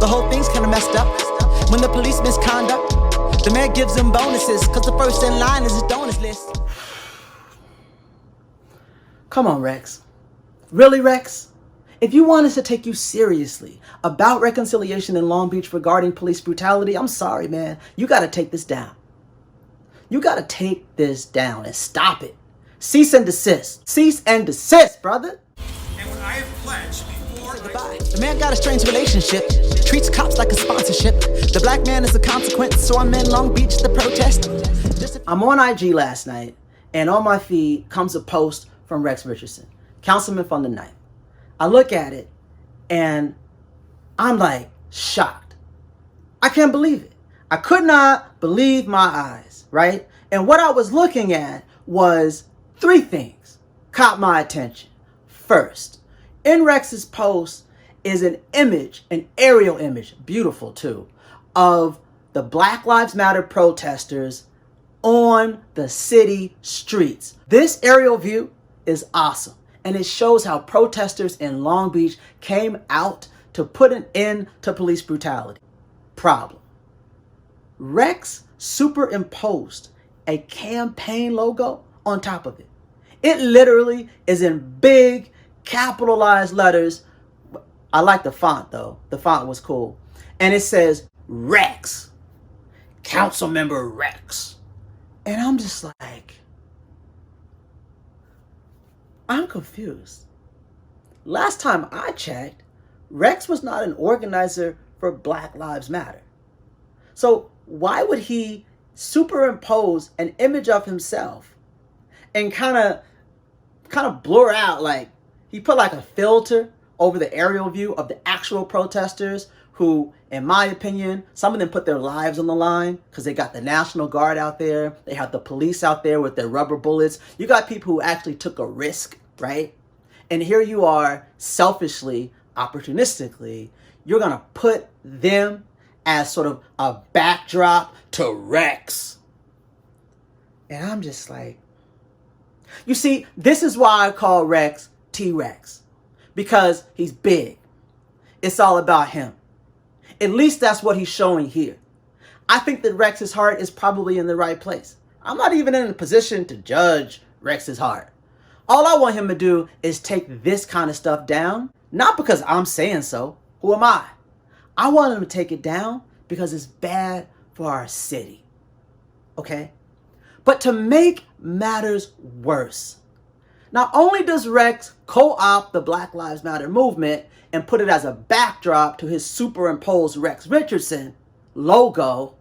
The whole thing's kinda messed up. When the police misconduct, the mayor gives them bonuses, cause the first in line is his donors list. Come on, Rex. Really, Rex? If you want us to take you seriously about reconciliation in Long Beach regarding police brutality, I'm sorry, man. You gotta take this down. You gotta take this down and stop it. Cease and desist. Cease and desist, brother. And when I have pledged before Goodbye. The man got a strange relationship, treats cops like a sponsorship. The black man is a consequence, so I'm in Long Beach to protest. I'm on IG last night, and on my feed comes a post from Rex Richardson, councilman from the 9th. I look at it, and I'm like shocked. I can't believe it. I could not believe my eyes, right? And what I was looking at was 3 things caught my attention. First, in Rex's post is an image, an aerial image, beautiful too, of the Black Lives Matter protesters on the city streets. This aerial view is awesome, and it shows how protesters in Long Beach came out to put an end to police brutality. Problem. Rex superimposed a campaign logo on top of it. It literally is in big capitalized letters. I like the font though. The font was cool. And it says Rex. Councilmember Rex. And I'm just like, I'm confused. Last time I checked, Rex was not an organizer for Black Lives Matter. So why would he superimpose an image of himself and kind of blur out, like he put like a filter over the aerial view of the actual protesters who, in my opinion, some of them put their lives on the line because they got the National Guard out there. They have the police out there with their rubber bullets. You got people who actually took a risk, right? And here you are selfishly, opportunistically, you're going to put them as sort of a backdrop to Rex. And I'm just like, you see, this is why I call Rex T-Rex, because he's big. It's all about him. At least that's what he's showing here. I think that Rex's heart is probably in the right place. I'm not even in a position to judge Rex's heart. All I want him to do is take this kind of stuff down, not because I'm saying so. Who am I? I want him to take it down because it's bad for our city. Okay? But to make matters worse, not only does Rex co-opt the Black Lives Matter movement and put it as a backdrop to his superimposed Rex Richardson logo,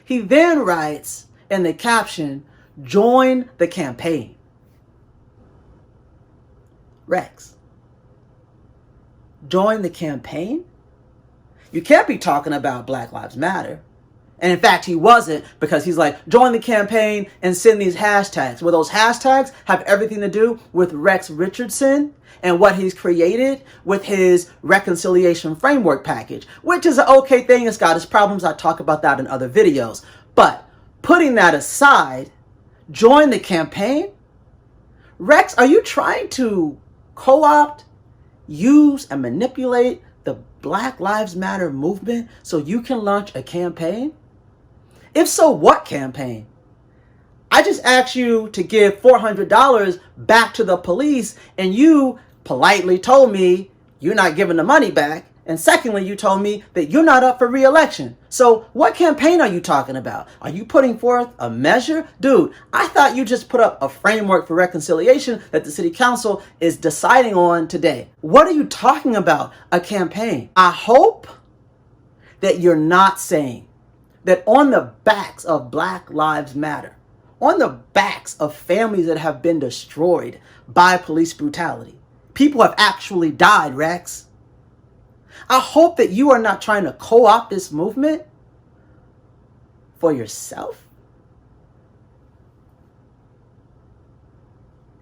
he then writes in the caption, "Join the campaign." Rex, join the campaign? You can't be talking about Black Lives Matter. And in fact, he wasn't, because he's like, join the campaign and send these hashtags. Well, those hashtags have everything to do with Rex Richardson and what he's created with his reconciliation framework package, which is an okay thing. It's got its problems. I talk about that in other videos. But putting that aside, join the campaign? Rex, are you trying to co-opt, use, and manipulate the Black Lives Matter movement so you can launch a campaign? If so, what campaign? I just asked you to give $400 back to the police, and you politely told me you're not giving the money back. And secondly, you told me that you're not up for re-election. So what campaign are you talking about? Are you putting forth a measure? Dude, I thought you just put up a framework for reconciliation that the city council is deciding on today. What are you talking about? A campaign? I hope that you're not saying that on the backs of Black Lives Matter, on the backs of families that have been destroyed by police brutality, people have actually died, Rex. I hope that you are not trying to co-opt this movement for yourself.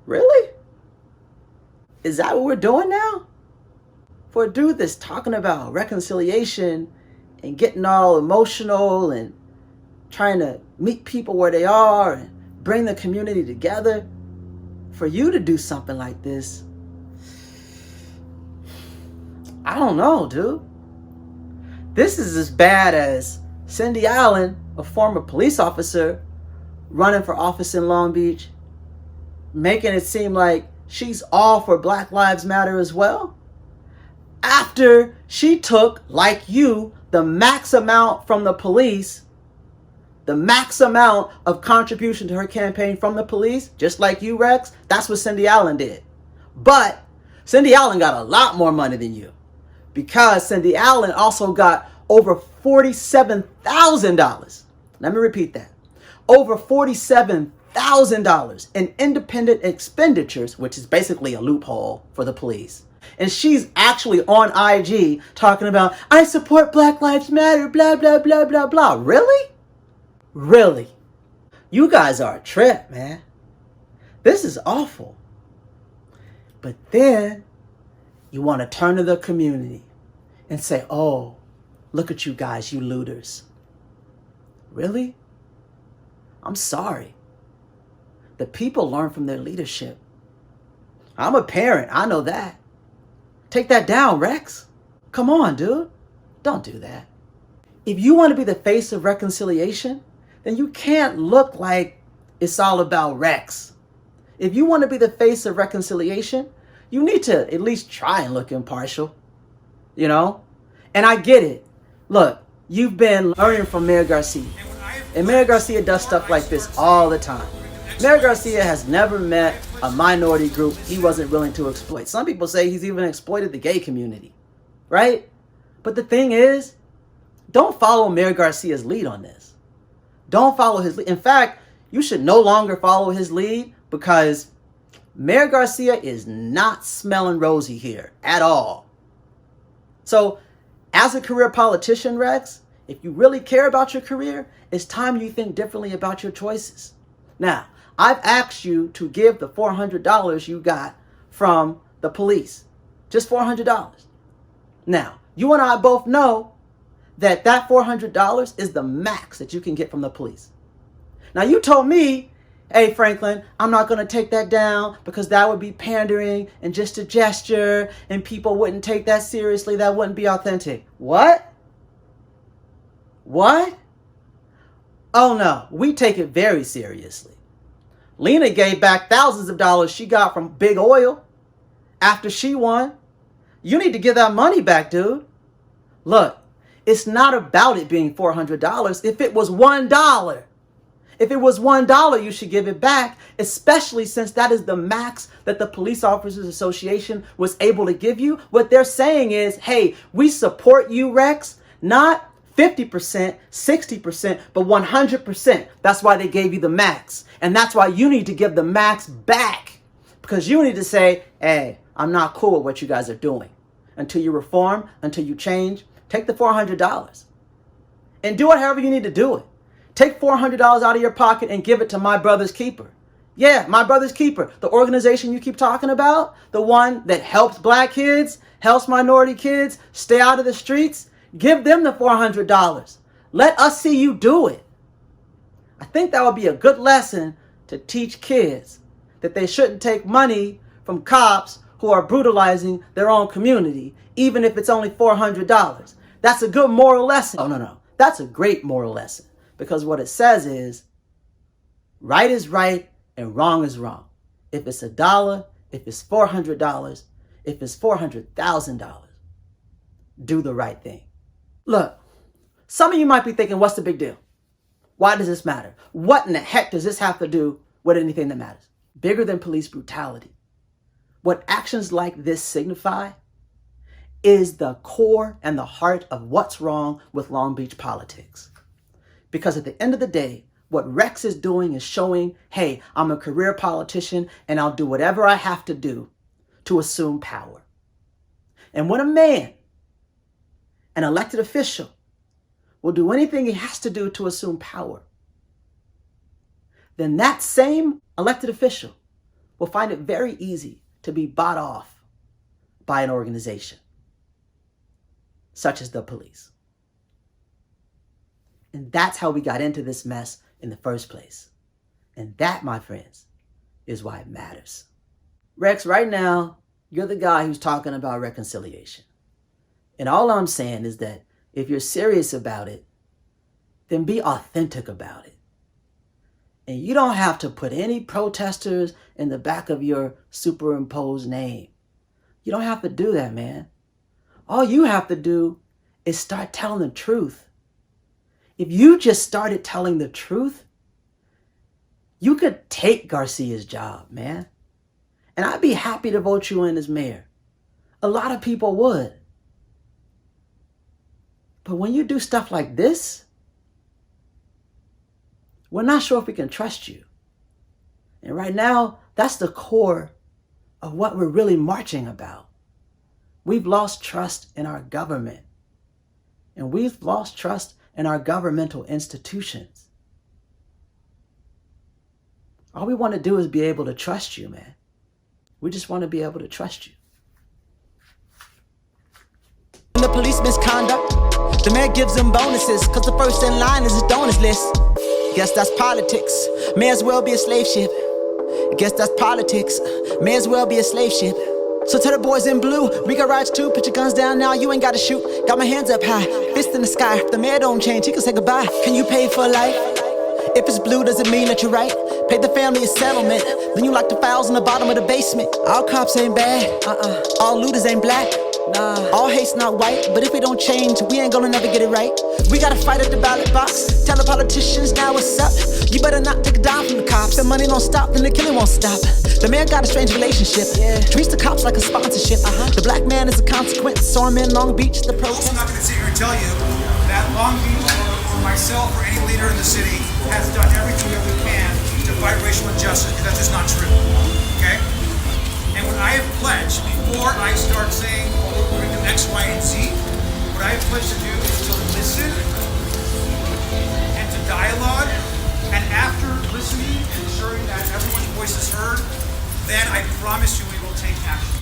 Really? Is that what we're doing now? For a dude that's talking about reconciliation and getting all emotional and trying to meet people where they are and bring the community together, for you to do something like this, I don't know, dude. This is as bad as Cindy Allen, a former police officer, running for office in Long Beach, making it seem like she's all for Black Lives Matter as well, after she took, like you, the max amount from the police, the max amount of contribution to her campaign from the police, just like you, Rex. That's what Cindy Allen did. But Cindy Allen got a lot more money than you, because Cindy Allen also got over $47,000. Let me repeat that. Over $47,000 in independent expenditures, which is basically a loophole for the police. And she's actually on IG talking about, I support Black Lives Matter, blah, blah, blah, blah, blah. Really? Really? You guys are a trip, man. This is awful. But then you want to turn to the community and say, oh, look at you guys, you looters. Really? I'm sorry. The people learn from their leadership. I'm a parent. I know that. Take that down, Rex. Come on, dude. Don't do that. If you want to be the face of reconciliation, then you can't look like it's all about Rex. If you want to be the face of reconciliation, you need to at least try and look impartial, you know? And I get it. Look, you've been learning from Mayor Garcia. And Mayor Garcia does stuff like this all the time. Mayor Garcia has never met a minority group he wasn't willing to exploit. Some people say he's even exploited the gay community, right? But the thing is, don't follow Mayor Garcia's lead on this. Don't follow his lead. In fact, you should no longer follow his lead, because Mayor Garcia is not smelling rosy here at all. So, as a career politician, Rex, if you really care about your career, it's time you think differently about your choices. Now, I've asked you to give the $400 you got from the police. Just $400. Now, you and I both know that that $400 is the max that you can get from the police. Now, you told me, hey, Franklin, I'm not going to take that down because that would be pandering and just a gesture and people wouldn't take that seriously. That wouldn't be authentic. What? What? Oh, no, we take it very seriously. Lena gave back thousands of dollars she got from Big Oil after she won. You need to give that money back, dude. Look, it's not about it being $400. If it was $1, you should give it back, especially since that is the max that the Police Officers Association was able to give you. What they're saying is, hey, we support you, Rex, not 50%, 60%, but 100%. That's why they gave you the max. And that's why you need to give the max back. Because you need to say, hey, I'm not cool with what you guys are doing. Until you reform, until you change, take the $400. And do it however you need to do it. Take $400 out of your pocket and give it to My Brother's Keeper. Yeah, My Brother's Keeper, the organization you keep talking about, the one that helps black kids, helps minority kids stay out of the streets. Give them the $400. Let us see you do it. I think that would be a good lesson to teach kids that they shouldn't take money from cops who are brutalizing their own community, even if it's only $400. That's a good moral lesson. Oh, no. That's a great moral lesson, because what it says is right is right and wrong is wrong. If it's $1, if it's $400, if it's $400,000, do the right thing. Look, some of you might be thinking, what's the big deal? Why does this matter? What in the heck does this have to do with anything that matters? Bigger than police brutality. What actions like this signify is the core and the heart of what's wrong with Long Beach politics. Because at the end of the day, what Rex is doing is showing, hey, I'm a career politician and I'll do whatever I have to do to assume power. And when a man, an elected official, will do anything he has to do to assume power, then that same elected official will find it very easy to be bought off by an organization, such as the police. And that's how we got into this mess in the first place. And that, my friends, is why it matters. Rex, right now, you're the guy who's talking about reconciliation. And all I'm saying is that if you're serious about it, then be authentic about it. And you don't have to put any protesters in the back of your superimposed name. You don't have to do that, man. All you have to do is start telling the truth. If you just started telling the truth, you could take Garcia's job, man. And I'd be happy to vote you in as mayor. A lot of people would. But when you do stuff like this, we're not sure if we can trust you. And right now, that's the core of what we're really marching about. We've lost trust in our government. And we've lost trust in our governmental institutions. All we want to do is be able to trust you, man. We just want to be able to trust you. The police misconduct, the mayor gives them bonuses, cause the first in line is his donors list. Guess that's politics, may as well be a slave ship. Guess that's politics, may as well be a slave ship. So tell the boys in blue, we got rights too. Put your guns down now, you ain't gotta shoot. Got my hands up high, fist in the sky. If the mayor don't change, he can say goodbye. Can you pay for life? If it's blue, does it mean that you're right? Pay the family a settlement, then you lock the files in the bottom of the basement. All cops ain't bad, all looters ain't black. All hate's not white, but if we don't change, we ain't gonna never get it right. We gotta fight at the ballot box, tell the politicians now what's up. You better not take a dime from the cops. The money don't stop, then the killing won't stop. The mayor got a strange relationship, treats the cops like a sponsorship. The black man is a consequence, so I'm in Long Beach, the protest. I'm not going to sit here and tell you that Long Beach, or myself, or any leader in the city has done everything that we can to fight racial injustice, because that's just not true, okay? And what I have pledged, before I start saying, oh, we're going to do X, Y, and Z, what I have pledged to do is to listen and to dialogue, and after listening and ensuring that everyone's voice is heard, then I promise you we will take action.